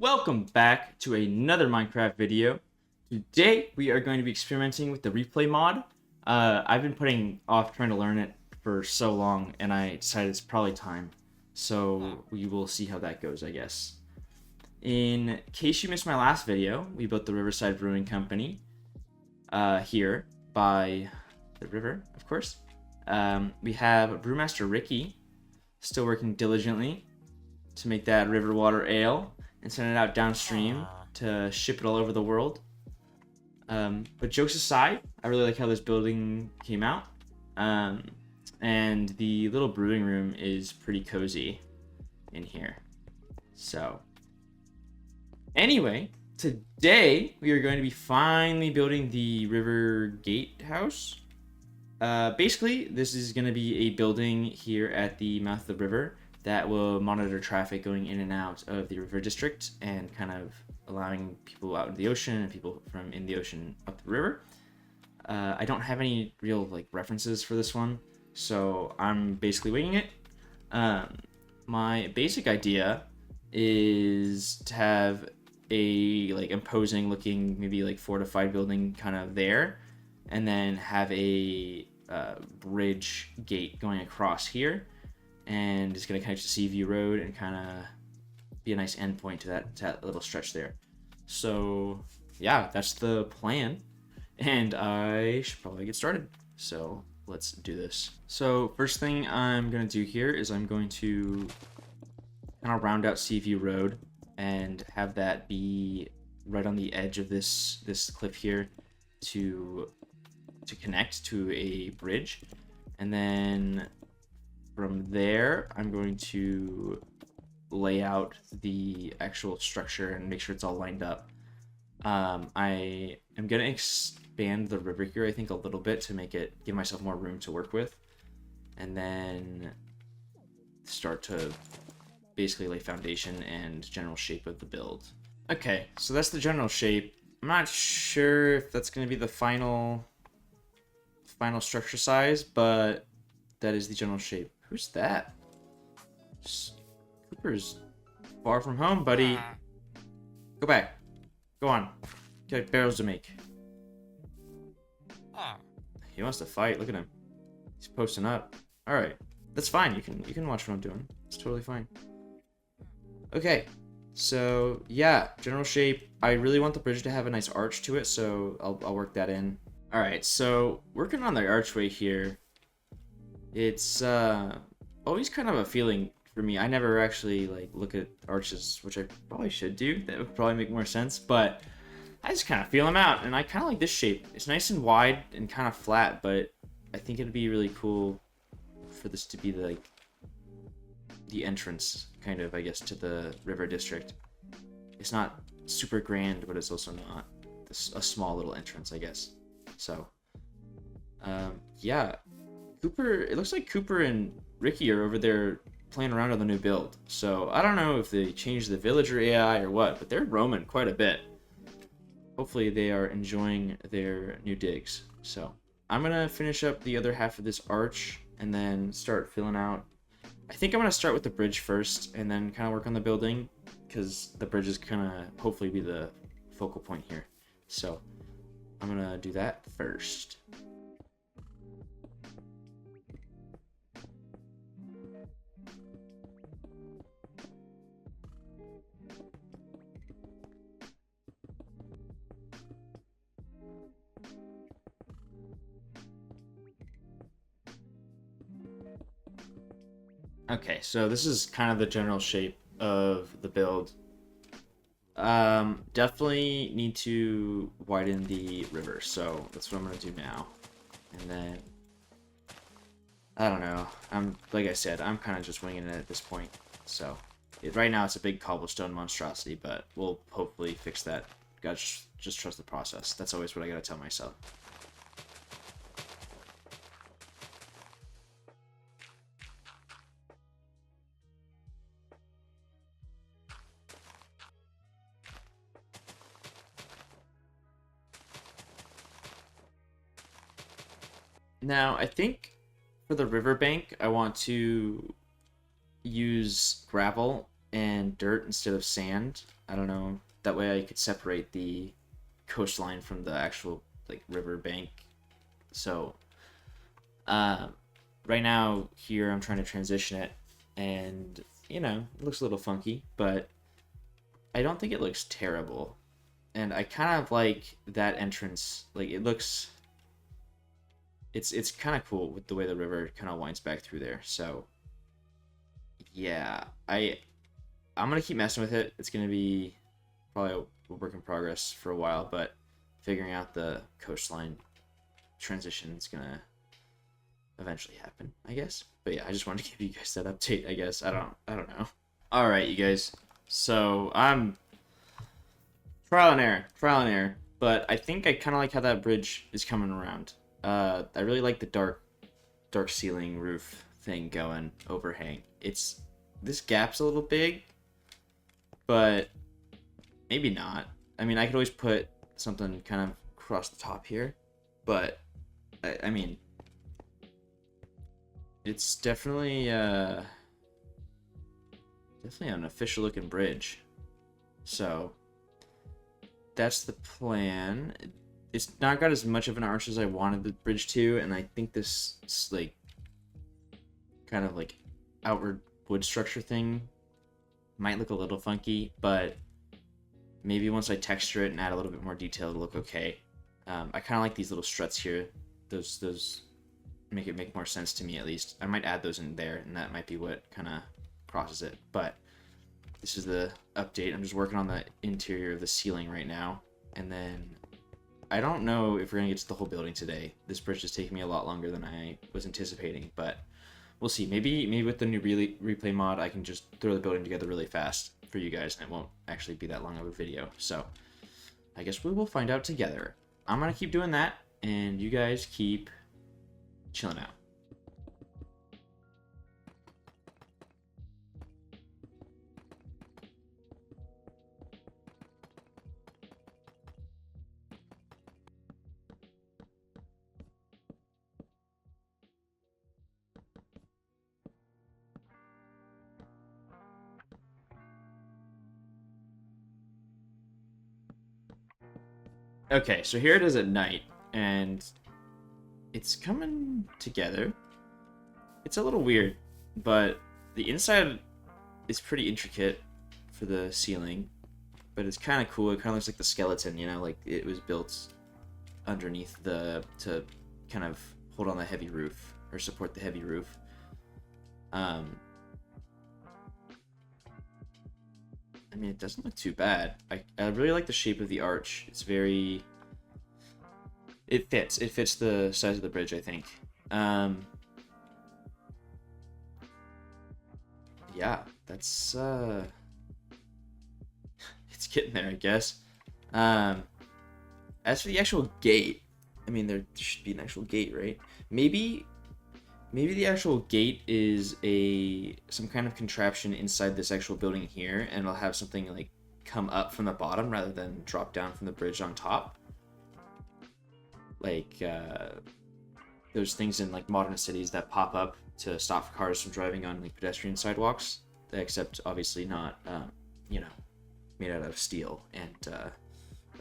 Welcome back to another Minecraft video. Today we are going to be experimenting with the replay mod. I've been putting off trying to learn it for so long, and I decided it's probably time. So we will see how that goes, I guess. In case you missed my last video, we built the Riverside Brewing Company here by the river, of course. We have Brewmaster Ricky still working diligently to make that river water ale and send it out downstream to ship it all over the world. But jokes aside, I really like how this building came out. And the little brewing room is pretty cozy in here. So, anyway, today we are going to be finally building the river gatehouse. Basically, this is going to be a building here at the mouth of the river that will monitor traffic going in and out of the river district and kind of allowing people out in the ocean and people from in the ocean up the river. I don't have any real references for this one, so I'm basically winging it. My basic idea is to have a imposing looking maybe fortified building kind of there, and then have a bridge gate going across here, and it's going to connect to Seaview Road and kind of be a nice endpoint to that little stretch there. So yeah, that's the plan, and I should probably get started. So let's do this. So first thing I'm going to do here is I'm going to kind of round out Seaview Road and have that be right on the edge of this cliff here to connect to a bridge. And then from there, I'm going to lay out the actual structure and make sure it's all lined up. I am going to expand the river here, I think, a little bit to give myself more room to work with. And then start to basically lay foundation and general shape of the build. Okay, so that's the general shape. I'm not sure if that's going to be the final structure size, but that is the general shape. Who's that? Cooper's far from home, buddy. Go back. Go on. Got barrels to make. He wants to fight. Look at him. He's posting up. All right, that's fine. You can watch what I'm doing. It's totally fine. Okay, so yeah, general shape. I really want the bridge to have a nice arch to it, so I'll work that in. All right, so working on the archway here. It's always kind of a feeling for me. I never actually look at arches, which I probably should do. That would probably make more sense, but I just kind of feel them out, and I kind of like this shape. It's nice and wide and kind of flat, but I think it'd be really cool for this to be the entrance, kind of, I guess, to the river district. It's not super grand, but it's also not a small little entrance, I guess. So, yeah. Cooper, it looks like Cooper and Ricky are over there playing around on the new build. So I don't know if they changed the villager AI or what, but they're roaming quite a bit. Hopefully they are enjoying their new digs. So I'm going to finish up the other half of this arch and then start filling out. I think I'm going to start with the bridge first and then kind of work on the building, because the bridge is going to hopefully be the focal point here. So I'm going to do that first. Okay, so this is kind of the general shape of the build. Definitely need to widen the river, so that's what I'm gonna do now. And then, I don't know. Like I said, I'm kind of just winging it at this point. So right now it's a big cobblestone monstrosity, but we'll hopefully fix that. Gotta just trust the process. That's always what I gotta tell myself. Now, I think for the riverbank, I want to use gravel and dirt instead of sand. I don't know. That way I could separate the coastline from the actual like river bank. So uh, right now here I'm trying to transition it, and you know it looks a little funky, but I don't think it looks terrible. And I kind of like that entrance. Like it looks, it's kind of cool with the way the river kind of winds back through there. So yeah, I'm gonna keep messing with it. It's gonna be probably a work in progress for a while, but figuring out the coastline transition is gonna eventually happen, I guess. But yeah, I just wanted to give you guys that update. I guess I don't know. All right, you guys. So I'm trial and error. But I think I kind of like how that bridge is coming around. I really like the dark ceiling roof thing going overhang. It's this gap's a little big, but maybe not. I mean, I could always put something kind of across the top here, but I mean, it's definitely an official looking bridge. So that's the plan. It's not got as much of an arch as I wanted the bridge to, and I think this like kind of like outward wood structure thing might look a little funky, but maybe once I texture it and add a little bit more detail, it'll look okay. I kind of like these little struts here. Those make it make more sense to me, at least. I might add those in there, and that might be what kind of crosses it. But this is the update. I'm just working on the interior of the ceiling right now, and then I don't know if we're gonna get to the whole building today. This bridge is taking me a lot longer than I was anticipating, but we'll see. Maybe with the new replay mod, I can just throw the building together really fast for you guys, and it won't actually be that long of a video. So I guess we will find out together. I'm gonna keep doing that, and you guys keep chilling out. Okay, so here it is at night, and it's coming together. It's a little weird, but the inside is pretty intricate for the ceiling, but it's kind of cool. It kind of looks like the skeleton, you know, like it was built underneath to kind of hold on the heavy roof or support the heavy roof. I mean, it doesn't look too bad. I really like the shape of the arch. It's very... It fits. It fits the size of the bridge, I think. Yeah, that's... It's getting there, I guess. As for the actual gate, I mean, there should be an actual gate, right? Maybe the actual gate is some kind of contraption inside this actual building here, and it'll have something like come up from the bottom rather than drop down from the bridge on top. Like those things in like modern cities that pop up to stop cars from driving on like pedestrian sidewalks, except obviously not, you know, made out of steel and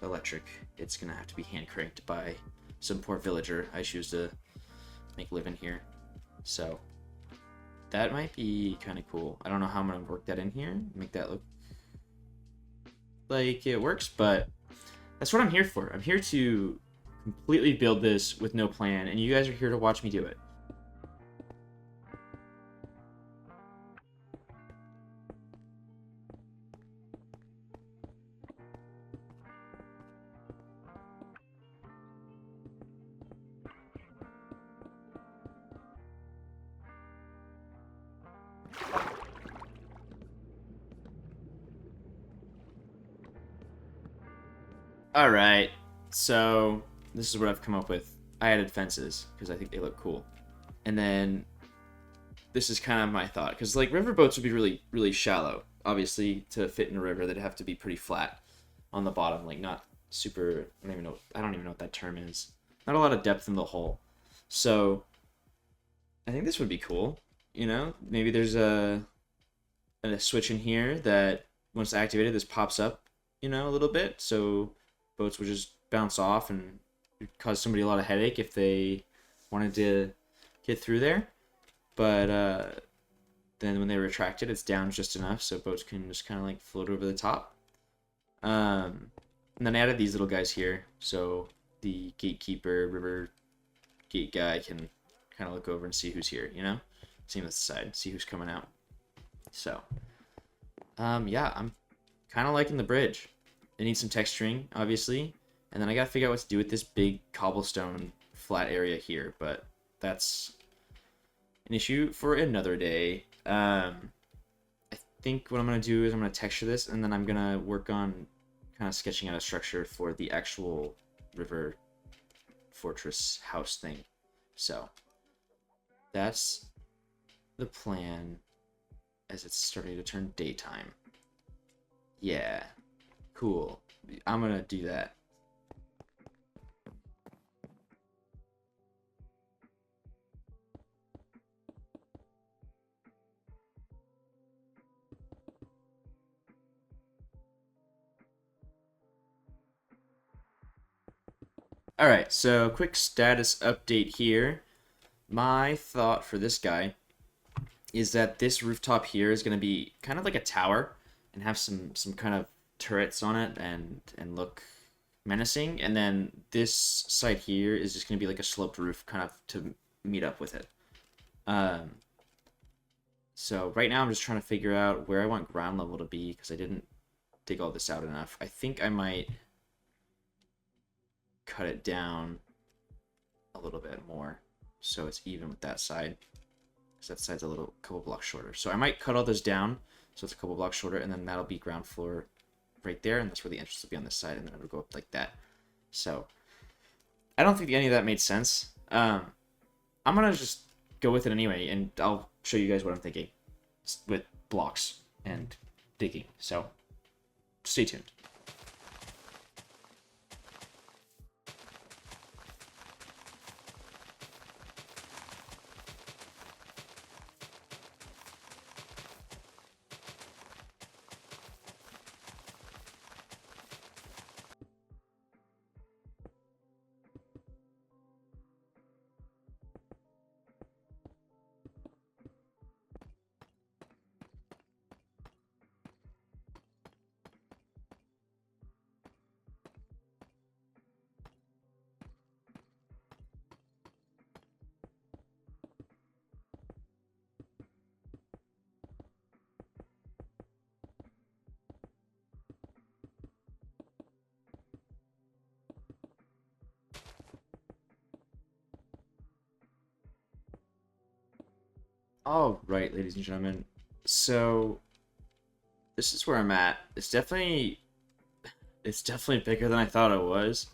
electric. It's gonna have to be hand cranked by some poor villager I choose to make a living here. So that might be kind of cool. I don't know how I'm gonna work that in here, make that look like it works, but that's what I'm here for. I'm here to completely build this with no plan, and you guys are here to watch me do it. Alright, so this is what I've come up with. I added fences because I think they look cool. And then this is kind of my thought, because like river boats would be really, really shallow. Obviously, to fit in a river, they'd have to be pretty flat on the bottom, like not super. I don't even know what that term is. Not a lot of depth in the hull. So I think this would be cool. You know, maybe there's a switch in here that once activated, this pops up, a little bit. So boats would just bounce off and cause somebody a lot of headache if they wanted to get through there. But then when they retract it, it's down just enough so boats can just kind of like float over the top. And then I added these little guys here, so the gatekeeper, river gate guy can kind of look over and see who's here, See this side, see who's coming out. So, yeah, I'm kind of liking the bridge. It needs some texturing, obviously, and then I gotta figure out what to do with this big cobblestone flat area here, but that's an issue for another day. I think what I'm gonna do is I'm gonna texture this, and then I'm gonna work on kind of sketching out a structure for the actual river fortress house thing. So that's the plan as it's starting to turn daytime. Yeah, cool. I'm gonna do that. Alright, so quick status update here. My thought for this guy is that this rooftop here is going to be kind of like a tower and have some kind of turrets on it and look menacing. And then this side here is just going to be like a sloped roof kind of to meet up with it. So right now I'm just trying to figure out where I want ground level to be because I didn't dig all this out enough. I think I might cut it down a little bit more so it's even with that side, because that side's a couple blocks shorter. So I might cut all this down so it's a couple blocks shorter, and then that'll be ground floor right there, and that's where the entrance will be on this side, and then it'll go up like that. So I don't think any of that made sense. I'm gonna just go with it anyway, and I'll show you guys what I'm thinking with blocks and digging. So stay tuned. All right, ladies and gentlemen. So this is where I'm at. It's definitely bigger than I thought it was.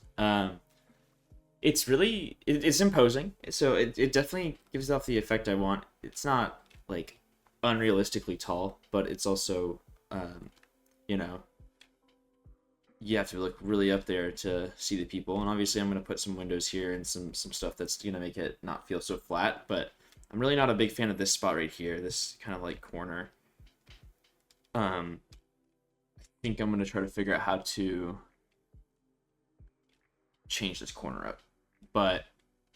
It's imposing. So it definitely gives off the effect I want. It's not like unrealistically tall, but it's also you know, you have to look really up there to see the people. And obviously I'm going to put some windows here and some stuff that's going to make it not feel so flat, but I'm really not a big fan of this spot right here, this kind of like corner. I think I'm going to try to figure out how to change this corner up. But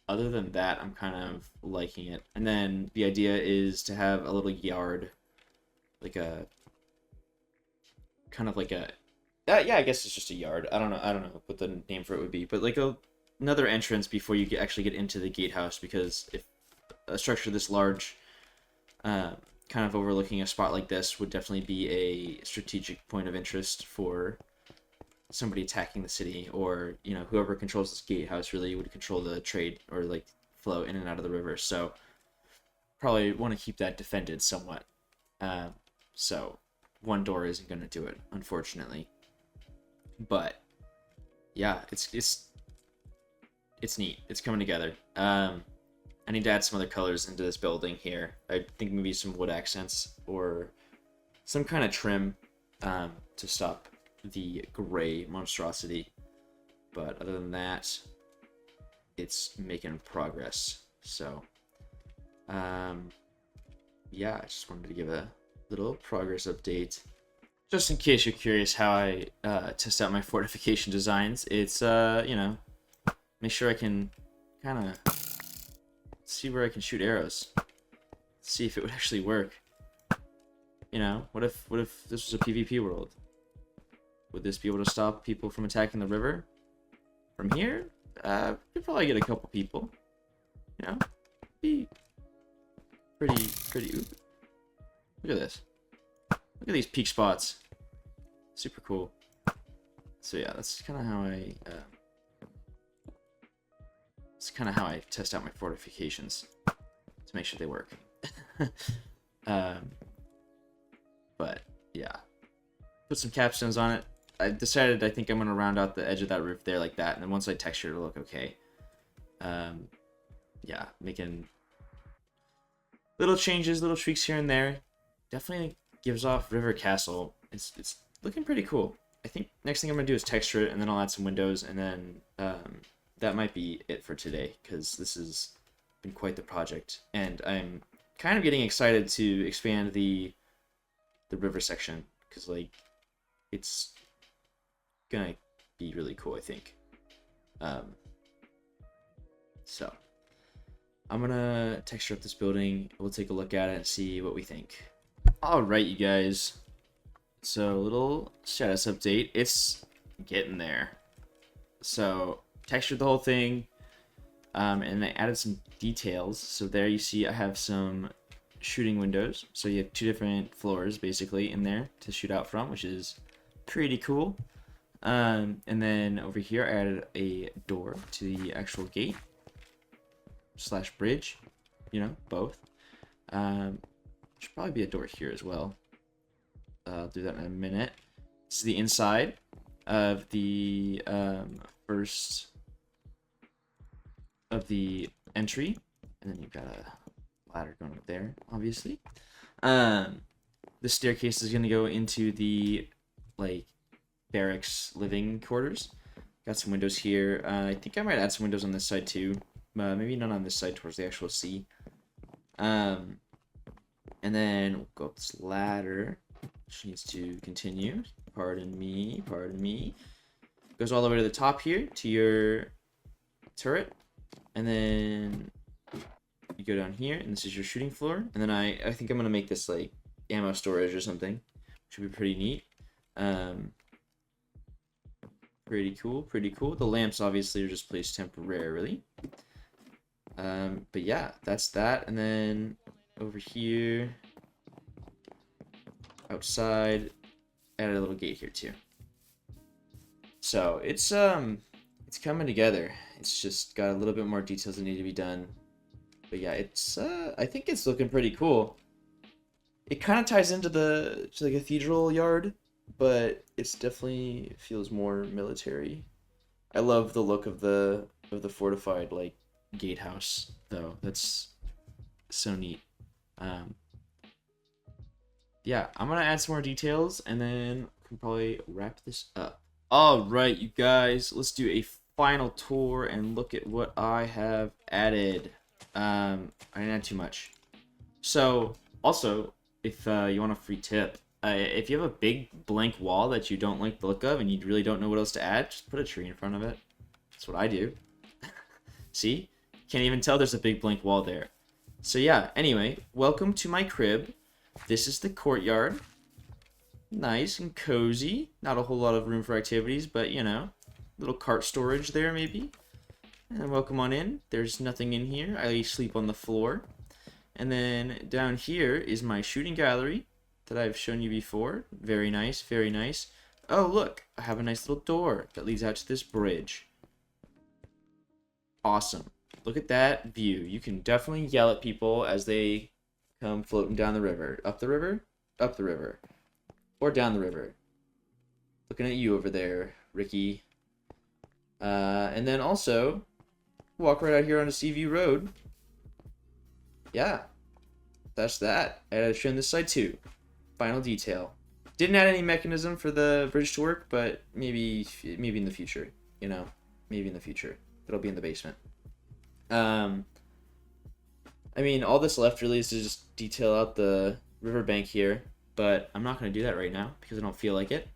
other than that, I'm kind of liking it. And then the idea is to have a little yard, like a kind of like a yeah, I guess it's just a yard. I don't know what the name for it would be, but like another entrance before you actually get into the gatehouse, because if a structure this large, kind of overlooking a spot like this, would definitely be a strategic point of interest for somebody attacking the city, or whoever controls this gatehouse really would control the trade or like flow in and out of the river. So probably want to keep that defended somewhat. So one door isn't going to do it, unfortunately. But yeah, it's neat. It's coming together. I need to add some other colors into this building here. I think maybe some wood accents or some kind of trim to stop the gray monstrosity. But other than that, it's making progress. So yeah, I just wanted to give a little progress update. Just in case you're curious how I test out my fortification designs, it's, you know, make sure I can kind of see where I can shoot arrows. See if it would actually work. You know, what if this was a PvP world? Would this be able to stop people from attacking the river? From here, we'd probably get a couple people. You know, be pretty. Ooh. Look at this. Look at these peak spots. Super cool. So yeah, that's kind of how I. It's kind of how I test out my fortifications to make sure they work. But yeah, put some capstones on it. I decided I think I'm gonna round out the edge of that roof there like that, and then once I texture it'll look okay. Yeah, making little changes, little tweaks here and there. Definitely gives off River Castle. It's looking pretty cool. I think next thing I'm gonna do is texture it, and then I'll add some windows, and then that might be it for today, because this has been quite the project, and I'm kind of getting excited to expand the river section, because like it's gonna be really cool, I think. So I'm gonna texture up this building. We'll take a look at it and see what we think. All right, you guys. So little status update. It's getting there. So textured the whole thing, and I added some details. So there you see I have some shooting windows. So you have 2 different floors basically in there to shoot out from, which is pretty cool. And then over here I added a door to the actual gate / bridge, you know, both. Should probably be a door here as well. I'll do that in a minute. This is the inside of the first of the entry, and then you've got a ladder going up there, obviously. The staircase is going to go into the like barracks living quarters. Got some windows here. I think I might add some windows on this side too. Maybe not on this side towards the actual sea. And then we'll go up this ladder, which needs to continue. Pardon me. Goes all the way to the top here to your turret, and then you go down here, and this is your shooting floor. And then I think I'm gonna make this like ammo storage or something, which would be pretty neat. Pretty cool. The lamps obviously are just placed temporarily. But yeah, that's that. And then over here, outside, added a little gate here too. So it's coming together. It's just got a little bit more details that need to be done. But yeah, it's I think it's looking pretty cool. It kind of ties into the cathedral yard, but it's definitely feels more military. I love the look of the fortified like gatehouse though. That's so neat. Yeah, I'm gonna add some more details and then we can probably wrap this up. All right, you guys, let's do a final tour and look at what I have added. I didn't add too much. So also, if you want a free tip, if you have a big blank wall that you don't like the look of and you really don't know what else to add, just put a tree in front of it. That's what I do. See? Can't even tell there's a big blank wall there. So yeah, anyway, welcome to my crib. This is the courtyard. Nice and cozy. Not a whole lot of room for activities, but you know, little cart storage there maybe. And welcome on in. There's nothing in here. I sleep on the floor. And then down here is my shooting gallery that I've shown you before. Very nice, very nice. Oh, look, I have a nice little door that leads out to this bridge. Awesome. Look at that view. You can definitely yell at people as they come floating down the river. Up the river? Up the river. Or down the river. Looking at you over there, Ricky. And then also, walk right out here onto Seaview Road. Yeah, that's that. I had to trim this side too. Final detail. Didn't add any mechanism for the bridge to work, but maybe in the future. You know, maybe in the future. It'll be in the basement. I mean, all that's left really is to just detail out the riverbank here. but I'm not going to do that right now because I don't feel like it.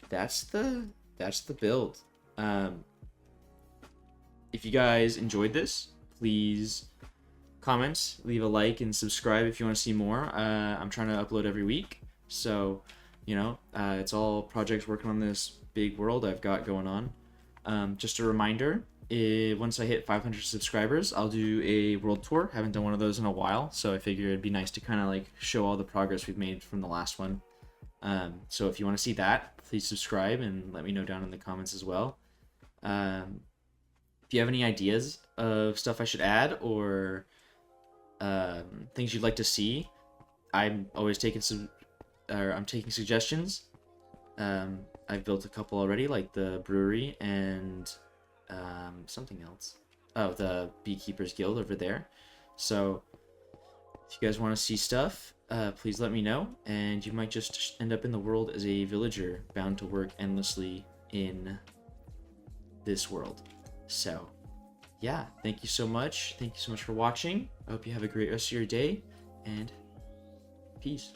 That's the build. If you guys enjoyed this, please comment, leave a like, and subscribe if you want to see more. I'm trying to upload every week, so it's all projects working on this big world I've got going on. Just a reminder, once I hit 500 subscribers, I'll do a world tour. Haven't done one of those in a while, so I figure it'd be nice to kind of like show all the progress we've made from the last one. So if you want to see that, please subscribe and let me know down in the comments as well. If you have any ideas of stuff I should add or things you'd like to see, I'm always taking I'm taking suggestions. I've built a couple already, like the brewery and something else. Oh, the Beekeepers Guild over there. So if you guys want to see stuff, please let me know, and you might just end up in the world as a villager bound to work endlessly in this world. So yeah, thank you so much. Thank you so much for watching. I hope you have a great rest of your day, and peace.